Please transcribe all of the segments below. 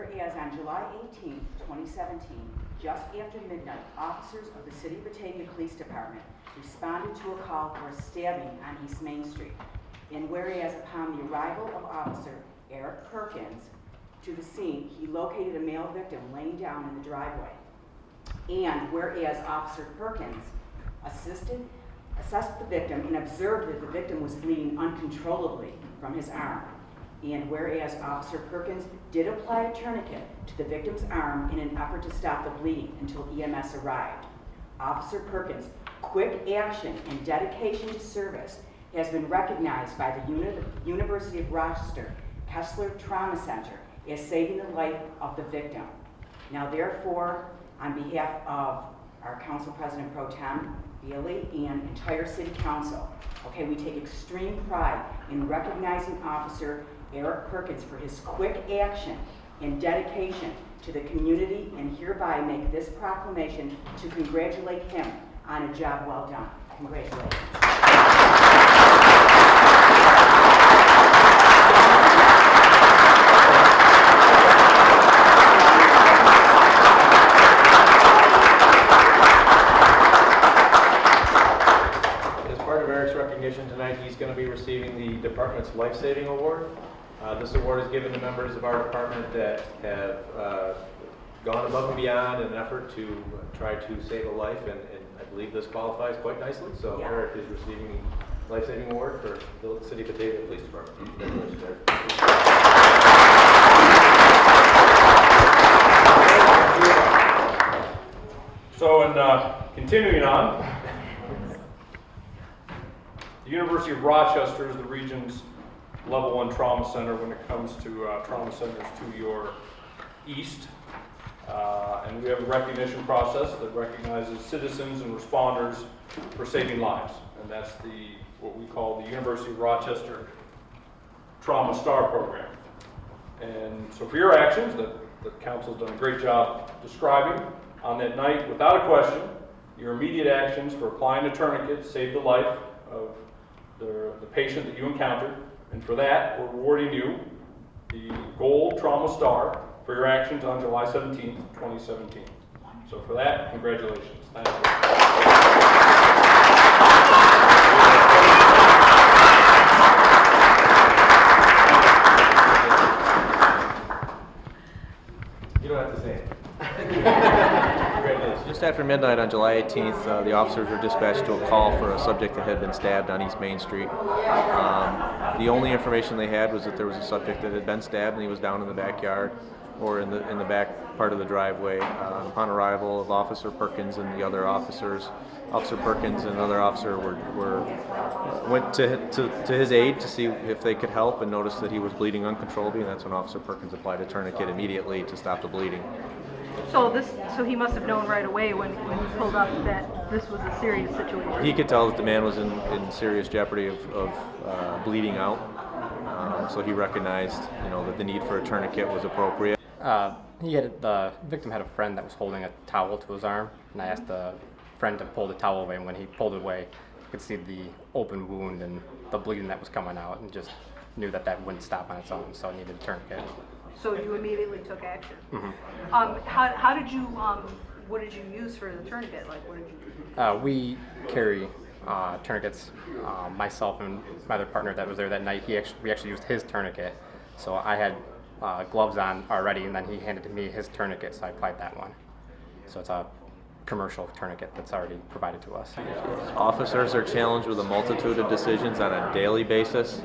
whereas on July 18, 2017, just after midnight, officers of the City of Batavia Police Department responded to a call for a stabbing on East Main Street. And whereas upon the arrival of Officer Arick Perkins to the scene, he located a male victim laying down in the driveway. And whereas Officer Perkins assessed the victim and observed that the victim was bleeding uncontrollably from his arm. And whereas Officer Perkins did apply a tourniquet to the victim's arm in an effort to stop the bleeding until EMS arrived. Officer Perkins' quick action and dedication to service has been recognized by the University of Rochester Kessler Trauma Center as saving the life of the victim. Now therefore, on behalf of our Council President Pro Tem, Bailey, and entire City Council, okay, we take extreme pride in recognizing Officer Arick Perkins for his quick action and dedication to the community, and hereby make this proclamation to congratulate him on a job well done. Congratulations. Tonight he's going to be receiving the department's lifesaving award. This award is given to members of our department that have gone above and beyond in an effort to try to save a life, and I believe this qualifies quite nicely. So yeah. Arick is receiving the lifesaving award for the City of Batavia Police Department. Congratulations, Arick. So, continuing on, the University of Rochester is the region's level 1 trauma center when it comes to trauma centers to your east. And we have a recognition process that recognizes citizens and responders for saving lives. And that's what we call the University of Rochester Trauma Star Program. And so for your actions that the council's done a great job describing on that night, without a question, your immediate actions for applying a tourniquet saved the life of the patient that you encountered, and for that we're awarding you the Gold Trauma Star for your actions on July 17th, 2017. So for that, congratulations. Thank you. You don't have to say it. Just after midnight on July 18th, the officers were dispatched to a call for a subject that had been stabbed on East Main Street. The only information they had was that there was a subject that had been stabbed and he was down in the backyard or in the back part of the driveway. Upon arrival of Officer Perkins and the other officers, Officer Perkins and another officer went to his aid to see if they could help, and noticed that he was bleeding uncontrollably, and that's when Officer Perkins applied a tourniquet immediately to stop the bleeding. So he must have known right away when he pulled up that this was a serious situation. He could tell that the man was in serious jeopardy of bleeding out, so he recognized, that the need for a tourniquet was appropriate. The victim had a friend that was holding a towel to his arm, and I asked the friend to pull the towel away, and when he pulled it away, you could see the open wound and the bleeding that was coming out, and just knew that wouldn't stop on its own, so I needed a tourniquet. So you immediately took action. Mm-hmm. How did you? What did you use for the tourniquet? Like, what did you? We carry tourniquets. Myself and my other partner that was there that night, we actually used his tourniquet. So I had gloves on already, and then he handed me his tourniquet, so I applied that one. So it's a commercial tourniquet that's already provided to us. Officers are challenged with a multitude of decisions on a daily basis.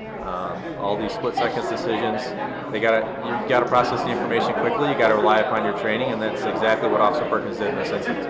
All these split-second decisions, you gotta process the information quickly. You gotta rely upon your training, and that's exactly what Officer Perkins did in this instance.